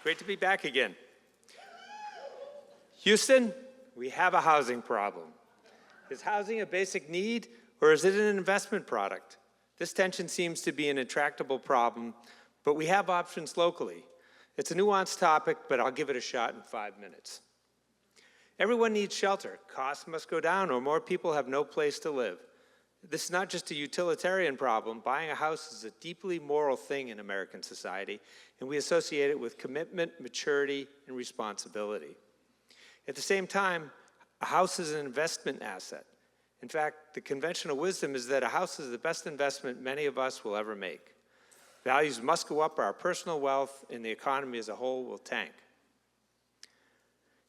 Great to be back again. Houston, we have a housing problem. Is housing a basic need, or is it an investment product? This tension seems to be an intractable problem, but we have options locally. It's a nuanced topic, but I'll give it a shot in 5 minutes. Everyone needs shelter. Costs must go down, or more people have no place to live. This is not just a utilitarian problem. Buying a house is a deeply moral thing in American society, and we associate it with commitment, maturity, and responsibility. At the same time, a house is an investment asset. In fact, the conventional wisdom is that a house is the best investment many of us will ever make. Values must go up, or our personal wealth and the economy as a whole will tank.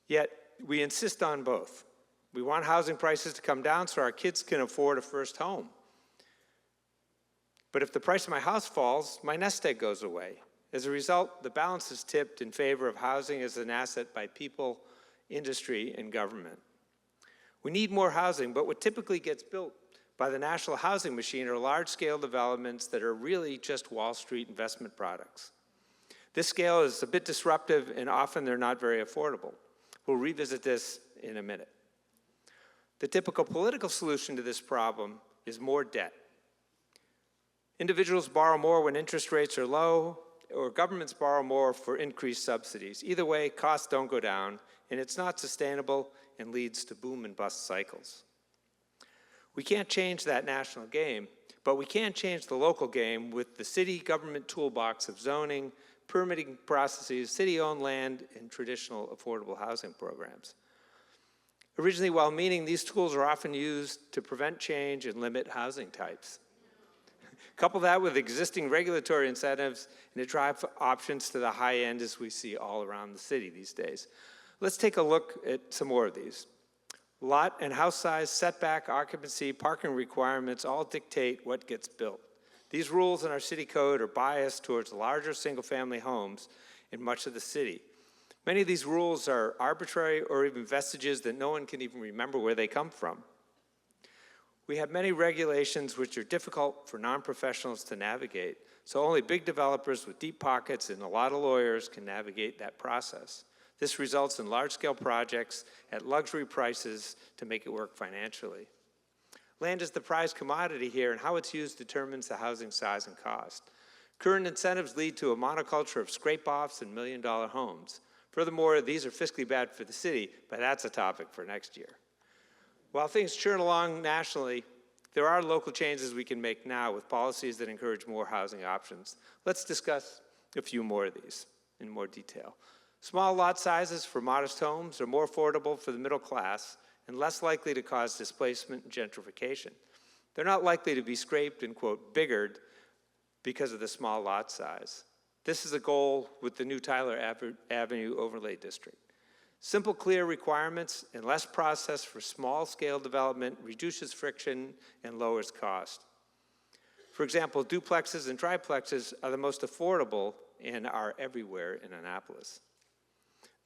Yet, we insist on both. We want housing prices to come down so our kids can afford a first home. But if the price of my house falls, my nest egg goes away. As a result, the balance is tipped in favor of housing as an asset by people, industry, and government. We need more housing, but what typically gets built by the national housing machine are large-scale developments that are really just Wall Street investment products. This scale is a bit disruptive, and often they're not very affordable. We'll revisit this in a minute. The typical political solution to this problem is more debt. Individuals borrow more when interest rates are low, or governments borrow more for increased subsidies. Either way, costs don't go down, and it's not sustainable and leads to boom and bust cycles. We can't change that national game, but we can change the local game with the city government toolbox of zoning, permitting processes, city-owned land, and traditional affordable housing programs. Originally well-meaning, these tools are often used to prevent change and limit housing types. Couple that with existing regulatory incentives, and it drives options to the high end as we see all around the city these days. Let's take a look at some more of these. Lot and house size, setback, occupancy, parking requirements all dictate what gets built. These rules in our city code are biased towards larger single-family homes in much of the city. Many of these rules are arbitrary or even vestiges that no one can even remember where they come from. We have many regulations which are difficult for non-professionals to navigate, so only big developers with deep pockets and a lot of lawyers can navigate that process. This results in large-scale projects at luxury prices to make it work financially. Land is the prized commodity here, and how it's used determines the housing size and cost. Current incentives lead to a monoculture of scrape-offs and million-dollar homes. Furthermore, these are fiscally bad for the city, but that's a topic for next year. While things churn along nationally, there are local changes we can make now with policies that encourage more housing options. Let's discuss a few more of these in more detail. Small lot sizes for modest homes are more affordable for the middle class and less likely to cause displacement and gentrification. They're not likely to be scraped and, quote, biggered because of the small lot size. This is a goal with the new Tyler Avenue Overlay District. Simple, clear requirements and less process for small-scale development reduces friction and lowers cost. For example, duplexes and triplexes are the most affordable and are everywhere in Annapolis.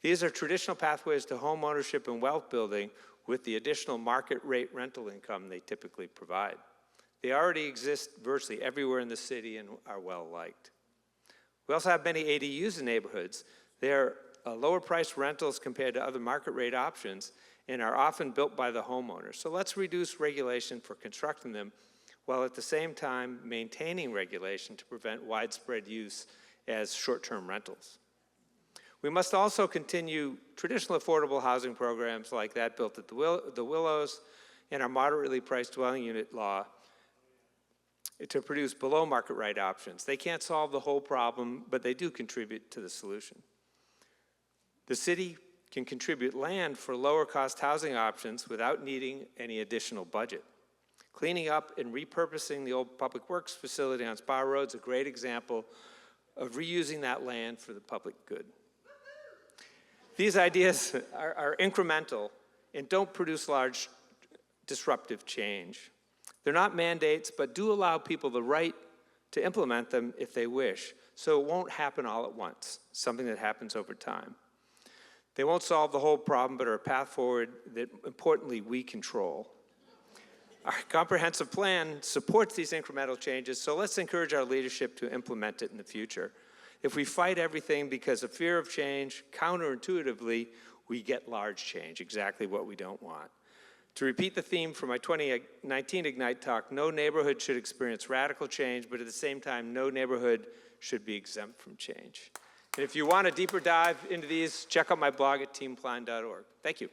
These are traditional pathways to home ownership and wealth building with the additional market rate rental income they typically provide. They already exist virtually everywhere in the city and are well-liked. We also have many ADUs in neighborhoods. They are lower priced rentals compared to other market rate options and are often built by the homeowner. So let's reduce regulation for constructing them while at the same time maintaining regulation to prevent widespread use as short-term rentals. We must also continue traditional affordable housing programs like that built at the Willows and our moderately priced dwelling unit law to produce below market rate options. They can't solve the whole problem, but they do contribute to the solution. The city can contribute land for lower cost housing options without needing any additional budget. Cleaning up and repurposing the old Public Works facility on Spa Road is a great example of reusing that land for the public good. These ideas are incremental and don't produce large disruptive change. They're not mandates, but do allow people the right to implement them if they wish. So it won't happen all at once, something that happens over time. They won't solve the whole problem, but are a path forward that, importantly, we control. Our comprehensive plan supports these incremental changes, so let's encourage our leadership to implement it in the future. If we fight everything because of fear of change, counterintuitively, we get large change, exactly what we don't want. To repeat the theme from my 2019 Ignite talk, no neighborhood should experience radical change, but at the same time, no neighborhood should be exempt from change. And if you want a deeper dive into these, check out my blog at teampline.org. Thank you.